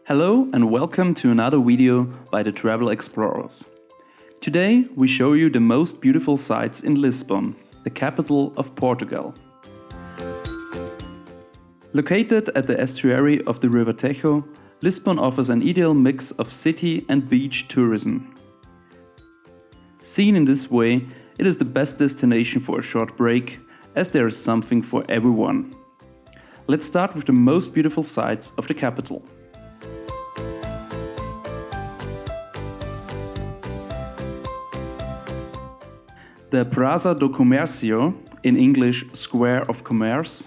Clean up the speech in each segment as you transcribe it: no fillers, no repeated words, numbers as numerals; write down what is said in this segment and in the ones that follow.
Hello and welcome to another video by the Travel Explorers. Today we show you the most beautiful sights in Lisbon, the capital of Portugal. Located at the estuary of the River Tejo, Lisbon offers an ideal mix of city and beach tourism. Seen in this way, it is the best destination for a short break, as there is something for everyone. Let's start with the most beautiful sights of the capital. The Praça do Comercio, in English Square of Commerce,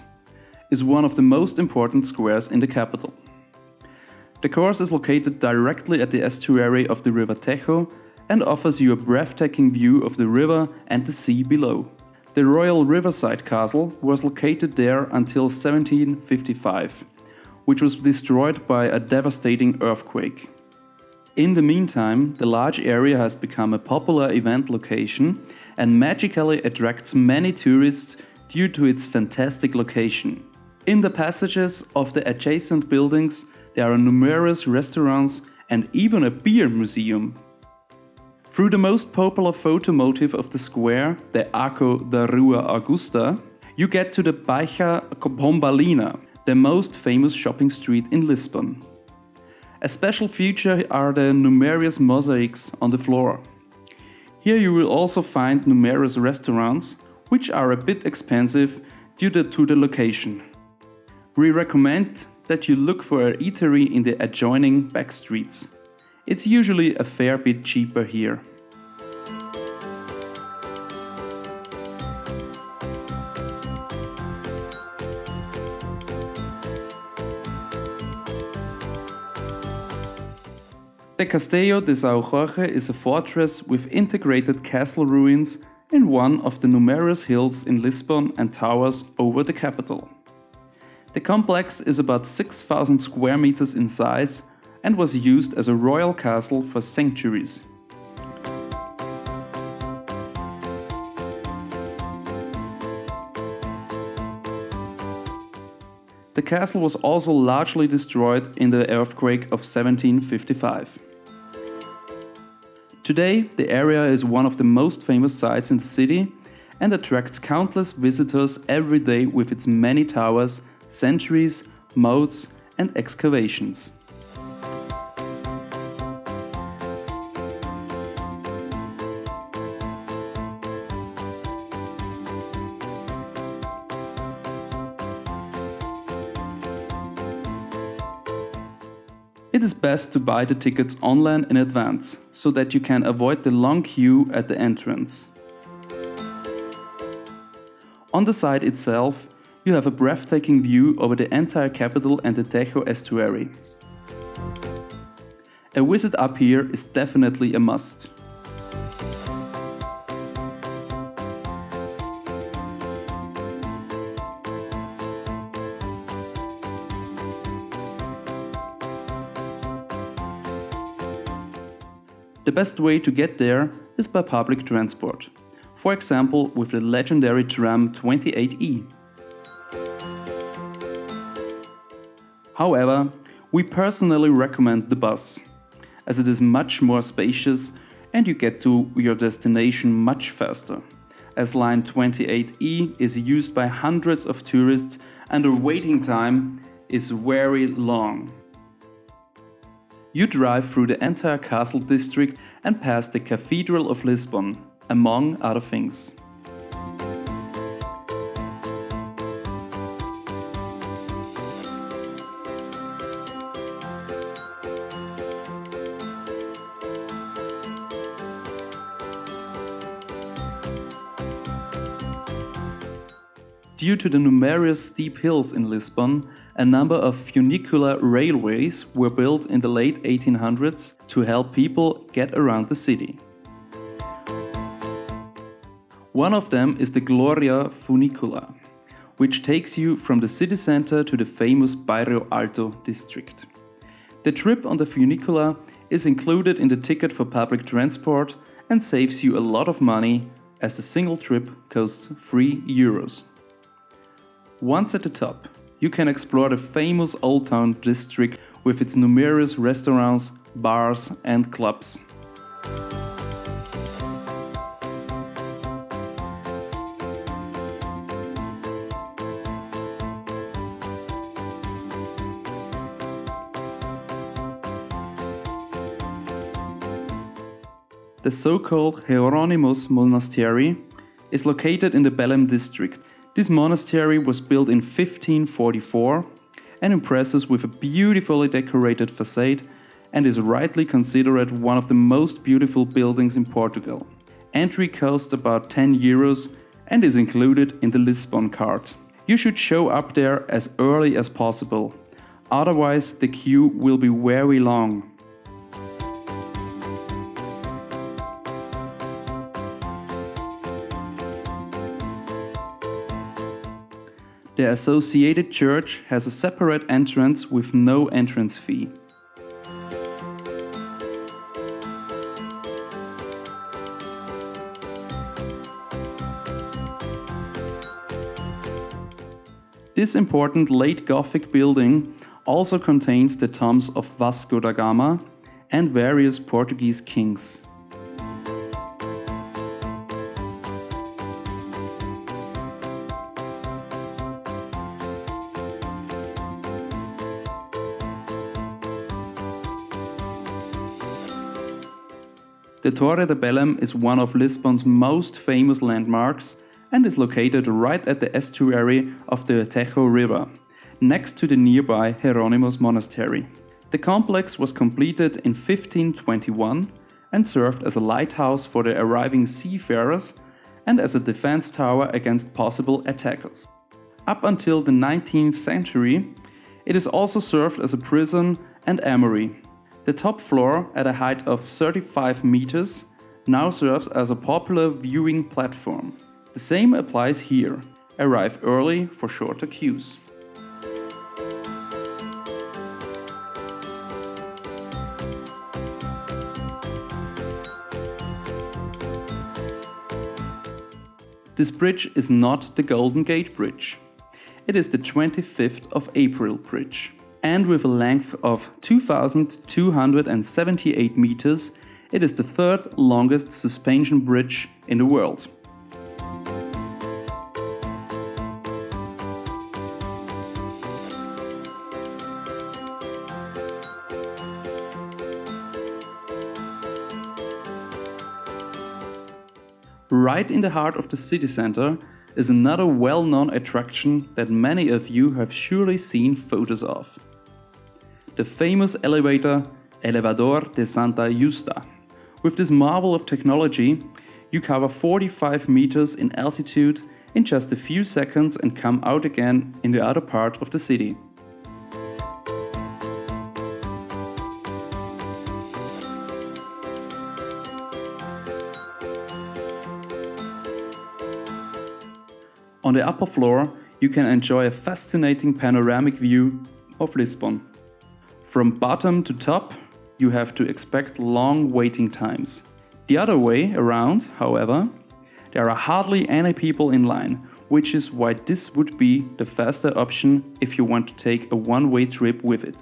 is one of the most important squares in the capital. The course is located directly at the estuary of the River Tejo and offers you a breathtaking view of the river and the sea below. The Royal Riverside Castle was located there until 1755, which was destroyed by a devastating earthquake. In the meantime, the large area has become a popular event location and magically attracts many tourists due to its fantastic location. In the passages of the adjacent buildings, there are numerous restaurants and even a beer museum. Through the most popular photo motif of the square, the Arco da Rua Augusta, you get to the Baixa Pombalina, the most famous shopping street in Lisbon. A special feature are the numerous mosaics on the floor. Here you will also find numerous restaurants, which are a bit expensive due to the location. We recommend that you look for an eatery in the adjoining back streets. It's usually a fair bit cheaper here. The Castelo de Sao Jorge is a fortress with integrated castle ruins in one of the numerous hills in Lisbon and towers over the capital. The complex is about 6,000 square meters in size and was used as a royal castle for centuries. The castle was also largely destroyed in the earthquake of 1755. Today, the area is one of the most famous sites in the city and attracts countless visitors every day with its many towers, centuries, moats and excavations. It is best to buy the tickets online in advance, so that you can avoid the long queue at the entrance. On the site itself, you have a breathtaking view over the entire capital and the Tejo estuary. A visit up here is definitely a must. The best way to get there is by public transport, for example with the legendary tram 28E. However, we personally recommend the bus, as it is much more spacious and you get to your destination much faster, as line 28E is used by hundreds of tourists and the waiting time is very long. You drive through the entire castle district and pass the Cathedral of Lisbon, among other things. Due to the numerous steep hills in Lisbon, a number of funicular railways were built in the late 1800s to help people get around the city. One of them is the Gloria Funicular, which takes you from the city center to the famous Bairro Alto district. The trip on the funicular is included in the ticket for public transport and saves you a lot of money, as the single trip costs €3. Once at the top, you can explore the famous Old Town district with its numerous restaurants, bars and clubs. The so-called Geronimos Monastery is located in the Belem district. This monastery was built in 1544 and impresses with a beautifully decorated facade and is rightly considered one of the most beautiful buildings in Portugal. Entry costs about €10 and is included in the Lisbon card. You should show up there as early as possible, otherwise the queue will be very long. The associated church has a separate entrance with no entrance fee. This important late Gothic building also contains the tombs of Vasco da Gama and various Portuguese kings. The Torre de Belem is one of Lisbon's most famous landmarks and is located right at the estuary of the Tejo River, next to the nearby Geronimos Monastery. The complex was completed in 1521 and served as a lighthouse for the arriving seafarers and as a defense tower against possible attackers. Up until the 19th century, it is also served as a prison and armory. The top floor, at a height of 35 meters, now serves as a popular viewing platform. The same applies here. Arrive early for shorter queues. This bridge is not the Golden Gate Bridge. It is the 25th of April bridge. And with a length of 2,278 meters, it is the third longest suspension bridge in the world. Right in the heart of the city center is another well-known attraction that many of you have surely seen photos of. The famous elevator Elevador de Santa Justa. With this marvel of technology, you cover 45 meters in altitude in just a few seconds and come out again in the other part of the city. On the upper floor, you can enjoy a fascinating panoramic view of Lisbon. From bottom to top, you have to expect long waiting times. The other way around, however, there are hardly any people in line, which is why this would be the faster option if you want to take a one-way trip with it.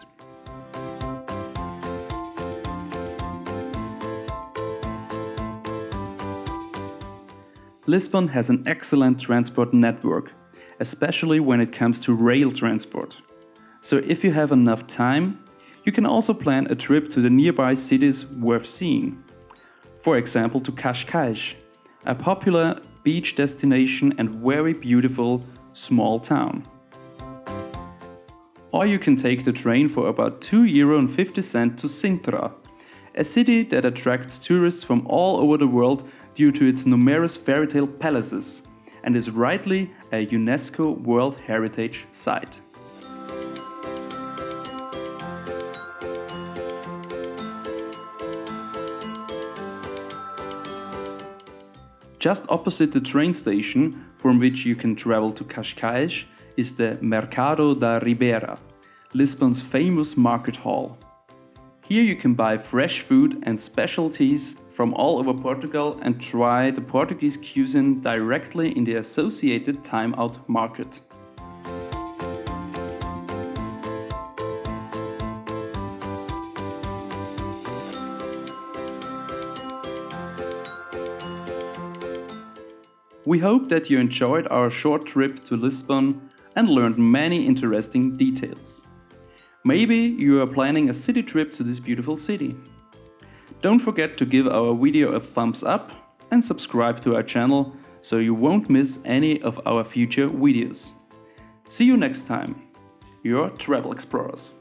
Lisbon has an excellent transport network, especially when it comes to rail transport. So if you have enough time, you can also plan a trip to the nearby cities worth seeing. For example, to Cascais, a popular beach destination and very beautiful small town. Or you can take the train for about €2.50 to Sintra, a city that attracts tourists from all over the world due to its numerous fairytale palaces and is rightly a UNESCO World Heritage Site. Just opposite the train station, from which you can travel to Cascais, is the Mercado da Ribeira, Lisbon's famous market hall. Here you can buy fresh food and specialties from all over Portugal and try the Portuguese cuisine directly in the associated time-out market. We hope that you enjoyed our short trip to Lisbon and learned many interesting details. Maybe you are planning a city trip to this beautiful city. Don't forget to give our video a thumbs up and subscribe to our channel so you won't miss any of our future videos. See you next time, your travel explorers.